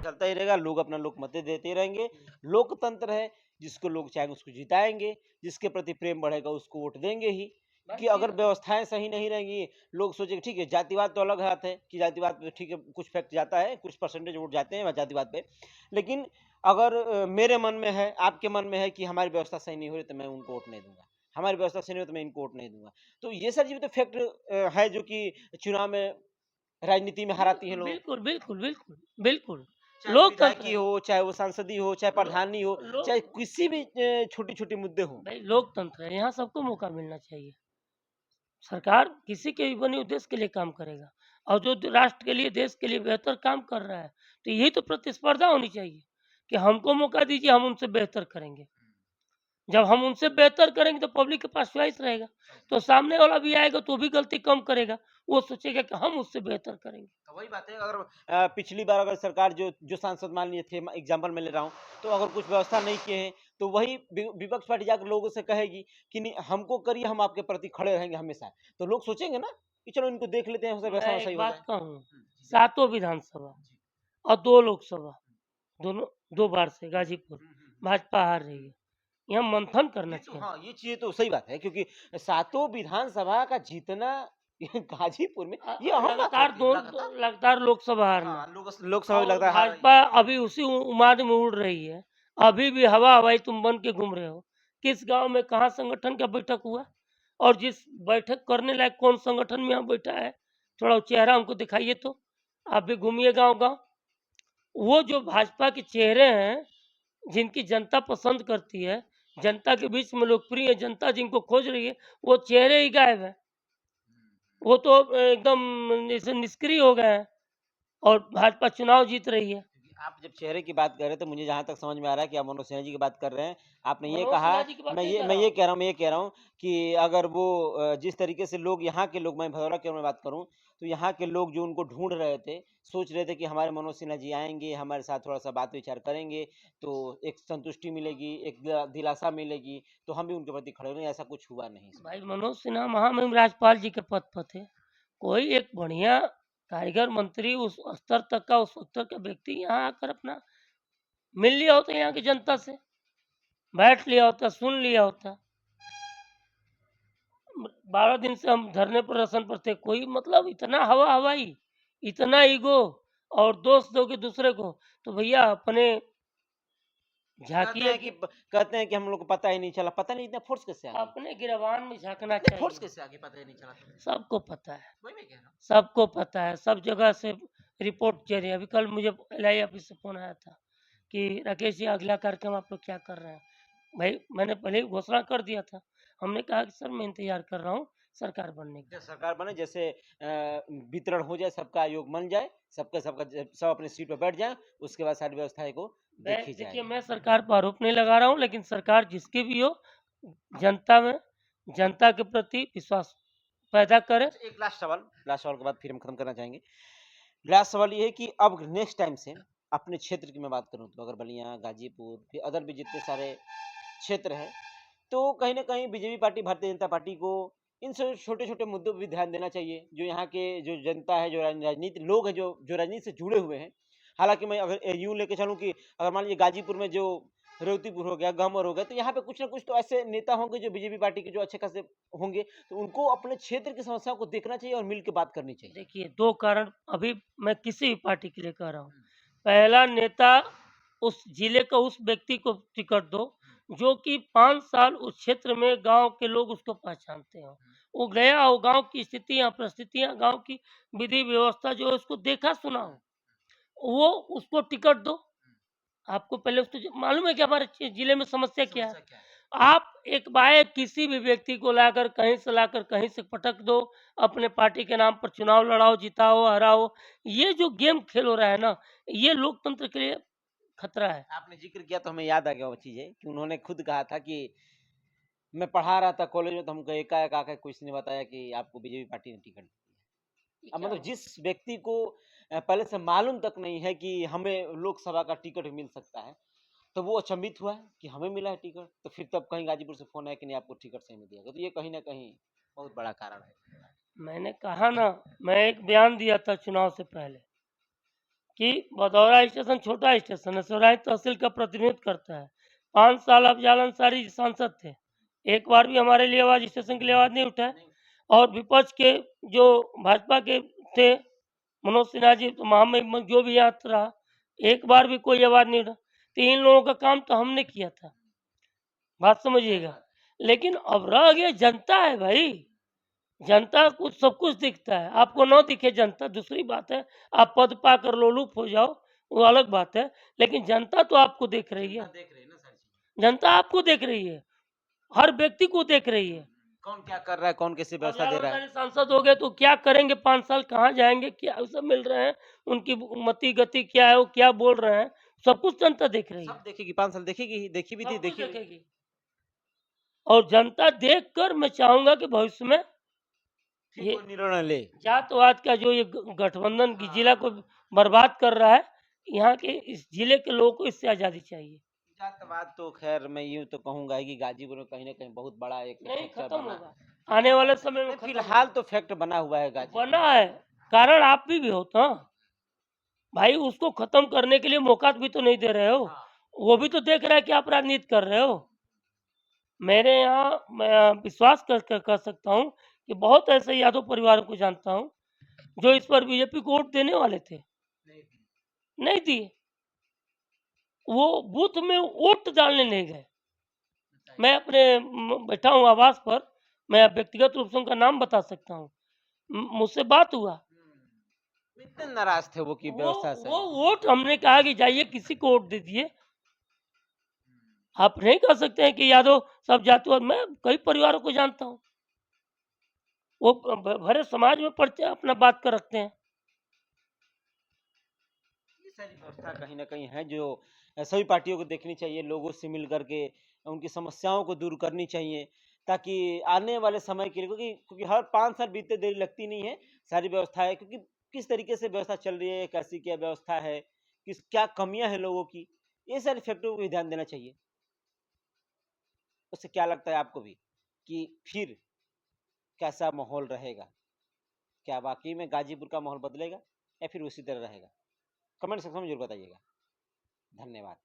चलता ही रहेगा, लोग अपना लोक मत देते रहेंगे। लोकतंत्र है, जिसको लोग चाहेंगे उसको जिताएँगे, जिसके प्रति प्रेम बढ़ेगा उसको वोट देंगे ही। कि अगर व्यवस्थाएँ सही नहीं रहेंगी, लोग सोचेंगे ठीक है, जातिवाद तो अलग बात है कि जातिवाद पे ठीक है, कुछ फैक्ट जाता है, कुछ परसेंटेज वोट जाते हैं जातिवाद पे। लेकिन अगर मेरे मन में है, आपके मन में है कि हमारी व्यवस्था सही नहीं हो रही, तो मैं उनको वोट नहीं दूँगा। हमारी व्यवस्था सही नहीं हो तो मैं इनको वोट नहीं दूँगा। तो ये सारी चीज़ें तो फैक्ट है जो कि चुनाव में राजनीति में हराती हैं बिल्कुल, लोगों को। बिल्कुल, बिल्कुल, बिल्कुल, बिल्कुल। चाहे वो लोकतंत्र विधायकी है। हो, चाहे वो सांसदीय हो, चाहे लो प्रधानी हो, लो चाहे किसी भी छोटी-छोटी मुद्दे हों। भाई लोकतंत्र है, यहाँ सबको मौका मिलना चाहिए। सरकार किसी के भी बने उद्देश्य के लिए काम करेगा और जो राष्ट्र के लिए, देश के लिए बेहतर काम कर रहा है, तो यही तो प्रतिस्पर्धा होनी चाहिए कि हमको मौका दीजिए, हम उनसे बेहतर करेंगे। जब हम उनसे बेहतर करेंगे तो पब्लिक के पास चॉइस रहेगा, तो सामने वाला भी आएगा तो वो भी गलती कम करेगा, वो सोचेगा कि हम उससे बेहतर करेंगे। तो वही बात है, अगर पिछली बार अगर सरकार जो जो सांसद मान लिए थे, एग्जाम्पल मैं ले रहा हूँ, तो अगर कुछ व्यवस्था नहीं किए हैं, तो वही विपक्ष पार्टी जाकर लोगों से कहेगी कि नहीं हमको करिए, हम आपके प्रति खड़े रहेंगे हमेशा। तो लोग सोचेंगे ना कि चलो इनको देख लेते हैं, हो सकता है मैं व्यवस्था एक सही हो बात जाए। कहूँ, सातों विधानसभा और 2 लोकसभा, दोनों 2 बार से गाजीपुर भाजपा हार रही है। यहाँ मंथन करना ये तो चाहिए। हाँ, ये चीज़ें तो सही बात है, क्योंकि सातों विधानसभा का जीतना ये गाजीपुर में ये अहम बात लगातार होती है, 2 लगातार। लगातार लोकसभा हारना हाँ, लोकसभा में और लगता है हार रही भाजपा अभी उसी उन्माद में उड़ रही है। अभी भी हवा-हवाई तुम बन के घूम रहे हो। किस गाँव में कहाँ संगठन का बैठक हुआ और जिस बैठक करने लायक कौन संगठन में यहाँ बैठा है? थोड़ा वो चेहरा हमको दिखाइए तो। आप भी घूमिए गाँव-गाँव। वो जो भाजपा के चेहरे हैं, जिनकी जनता पसंद करती है, जनता के बीच में लोकप्रिय जनता जिनको खोज रही है, वो चेहरे ही गायब हैं। वो तो एकदम जैसे निष्क्रिय हो गए हैं और भाजपा चुनाव जीत रही है। क्योंकि आप जब चेहरे की बात कर रहे हैं, तो मुझे जहाँ तक समझ में आ रहा है कि आप मनोज सिन्हा जी की बात कर रहे हैं। आपने ये मनोज कहा, सिन्हा जी की बात नहीं कर रहा हूँ। मैं ये कह रहा हूँ कि अगर वो जिस तरीके से लोग यहाँ के लोग, मैं भदौरा की अगर मैं बात करूँ, तो यहाँ के लोग जो उनको ढूँढ रहे थे, सोच रहे थे कि हमारे मनोज सिन्हा जी आएँगे, हमारे साथ थोड़ा-सा बात-विचार करेंगे, तो एक संतुष्टि मिलेगी, एक दिलासा मिलेगी, तो हम भी उनके प्रति खड़े होंगे। ऐसा कुछ हुआ नहीं इस बार। भाई मनोज सिन्हा महामहिम राज्यपाल जी के पद पर थे। कोई एक बढ़िया कारीगर मंत्री उस स्तर तक का, उस स्तर का व्यक्ति यहाँ आकर अपना मिल लिया होता यहाँ की जनता से, बैठ लिया होता, सुन लिया होता। 12 दिन से हम धरने प्रदर्शन पर थे, कोई मतलब इतना हवा-हवाई, इतना ईगो और दोष दोगे दूसरे को, तो भैया अपने झाँकिए कि कहते हैं कि हम लोग को पता ही नहीं चला। पता नहीं, इतना फ़ोर्स कैसे आ गई? अपने गिरबान में झाँकना इतने फ़ोर्स चाहिए। कैसे आ गई, पता ही नहीं चला तुम्हें? सबको पता है। वही मैं कह रहा हूँ। सबको पता है, सब जगह से रिपोर्ट चल रही है। अभी कल मुझे एलआई ऑफिस से फ़ोन आया था कि राकेश जी अगला कार्यक्रम आप लोग क्या कर रहे हैं? भाई मैंने पहले ही घोषणा कर दिया था। हमने कहा कि सर मैं इंतज़ार कर रहा हूँ सरकार बनने का। जैसे सरकार बने, जैसे वितरण हो जाए, सबका आयोग बन जाए, सबका सबका सब अपनी सीट पर बैठ जाएँ, उसके बाद सारी व्यवस्थाएँ को मैं देखी देखिए जाएगी। मैं सरकार पर आरोप नहीं लगा रहा हूँ, लेकिन सरकार जिसकी भी हो, जनता में जनता के प्रति विश्वास पैदा करे। अच्छा, एक लास्ट सवाल के बाद फिर हम खत्म करना चाहेंगे। लास्ट सवाल ये है कि अब नेक्स्ट टाइम से अपने क्षेत्र की मैं बात करूँ, तो अगर बलिया, गाजीपुर, फिर अदर भी जितने सारे क्षेत्र हैं, तो कहीं न कहीं BJP party, Bharatiya Janata party को इन छोटे-छोटे मुद्दों पे भी ध्यान देना चाहिए। जो यहाँ के जो जनता है, जो राजनीति लोग हैं, जो राजनीति से जुड़े हुए हैं। हालाँकि मैं अगर यूँ लेके चलूँ कि अगर मान लीजिए गाजीपुर में जो रेवतीपुर हो गया, गमर हो गया, तो यहाँ पे कुछ ना कुछ तो ऐसे नेता होंगे जो बीजेपी पार्टी के जो अच्छे खासे होंगे, तो उनको अपने क्षेत्र की समस्याओं को देखना चाहिए और मिल के बात करनी चाहिए। देखिए 2 कारण अभी मैं किसी भी पार्टी के लिए कह रहा हूँ। पहला नेता उस जिले का उस व्यक्ति को टिकट दो जो कि 5 साल उस क्षेत्र में गाँव के लोग उसको पहचानते हों। वो गया हो, गाँव की स्थितियाँ, परिस्थितियाँ, गाँव की विधि व्यवस्था जो है उसको देखा सुना हो, वो उसको टिकट दो। आपको पहले उसको मालूम है कि हमारे जिले में समस्या क्या है। समस्या क्या है? आप एक बाय किसी भी व्यक्ति को लाकर कहीं से पटक दो, अपने पार्टी के नाम पर चुनाव लड़ाओ, जिताओ, हराओ। ये जो गेम खेल हो रहा है ना, ये लोकतंत्र के लिए खतरा है। आपने ज़िक्र किया तो हमें याद आ गया वो चीज़ें कि उन्होंने खुद कहा था कि मैं पढ़ा रहा था कॉलेज में, तो हमको एकाएक आके किसी ने बताया कि आपको बीजेपी पार्टी ने टिकट दी है। ये अब क्या मतलब हो जिस व्यक्ति को पहले से मालूम तक नहीं है कि हमें लोकसभा का टिकट मिल सकता है, तो वो अचंभित हुआ है कि हमें मिला है टिकट। तो फिर तब कहीं गाजीपुर से फ़ोन आया कि नहीं, आपको टिकट सही में दिया गया। तो ये कहीं न कहीं बहुत बड़ा कारण है। मैंने कहा ना, मैं एक बयान दिया था चुनाव से पहले। कि भदौरा स्टेशन छोटा स्टेशन है, सराय तहसील का प्रतिनिधित्व करता है। 5 साल अफ़ज़ल अंसारी जी सांसद थे। एक बार भी हमारे लिए आवाज़ स्टेशन के लिए आवाज़ नहीं उठाए और विपक्ष के जो भाजपा के थे, मनोज सिन्हा जी तो महामहिम जो भी यहाँ रहा, एक बार भी कोई आवाज़ नहीं उठा। तो इन लोगों का काम तो हमने किया था, बात समझिएगा। लेकिन अब रह गया जनता है भाई, जनता को सब कुछ दिखता है, आपको ना दिखे जनता दूसरी बात है, आप पद पाकर लोलुप हो जाओ, वो अलग बात है, लेकिन जनता तो आपको देख रही है, देख रहे हैं ना सारी चीजें। जनता आपको देख रही है, हर व्यक्ति को देख रही है। कौन क्या कर रहा है, कौन कैसी व्यवस्था अफ़ज़ल दे रहा है। अंसारी सांसद हो गए तो क्या करेंगे 5 साल, कहाँ जाएँगे, क्या सब मिल रहे हैं, उनकी मति गति क्या है, वो क्या बोल रहे हैं, सब कुछ जनता देख रही सब है, देखेगी, 5 साल देखेगी ही, देखी भी थी, सब कुछ देखी भी। देखेगी। और जनता देखकर मैं चाहूँगा कि भविष्य में फिर ये कोई निर्णय ले। जातवाद का जो ये गठबंधन की जिला को हाँ, बर्बाद कर रहा है, यहाँ के इस जिले के लोगों को इससे आज़ादी चाहिए। जातवाद तो खैर मैं यूँ तो कहूँगा कि गाजीपुर में कहीं न कहीं बहुत बड़ा एक नहीं फैक्टर खत्म बना होगा, आने वाले समय में नहीं, खत्म फिलहाल होगा। तो फैक्ट बना हुआ है गाजीपुर बना में। है, कारण आप भी हो तो। भाई उसको खत्म करने के लिए मौका भी तो नहीं दे रहे हो, हाँ, वो भी तो देख रहा है कि आप राजनीति कर रहे हो। मेरे यहाँ मैं विश्वास कर सकता हूँ कि बहुत ऐसे यादव परिवारों को जानता हूँ, जो इस पर बीजेपी को वोट देने वाले थे, नहीं थी। नहीं दिए। वो बूथ में वोट डालने नहीं गए। बताइए। मैं अपने बैठा हूँ आवास पर, मैं व्यक्तिगत रूप से उनका नाम बता सकता हूँ। मुझसे बात हुआ, इतने नाराज़ थे वो कि वो व्यवस्था से। वो वोट हमने कहा कि जाइए किसी को वोट दे दिए। आप नहीं कह सकते हैं कि यादव सब जातिवाद, मैं कई परिवारों को जानता हूँ। वो भरे समाज में पढ़ते हैं, अपना बात कर रखते हैं। ये सारी व्यवस्था कहीं न कहीं है जो सभी पार्टियों को देखनी चाहिए, लोगों से मिल कर के उनकी समस्याओं को दूर करनी चाहिए, ताकि आने वाले समय के लिए क्योंकि क्योंकि हर 5 साल बीतते देरी लगती नहीं है, सारी व्यवस्थाएँ क्योंकि किस तरीके से व्यवस्था चल रही है, कैसी क्या व्यवस्था है, क्या कमियाँ हैं लोगों की, ये सारे फैक्टरों को भी ध्यान देना चाहिए। उससे क्या लगता है आपको भी कि फिर कैसा माहौल रहेगा? क्या वाक़ई में गाज़ीपुर का माहौल बदलेगा या फिर उसी तरह रहेगा? कमेंट सेक्शन में ज़रूर बताइएगा। धन्यवाद।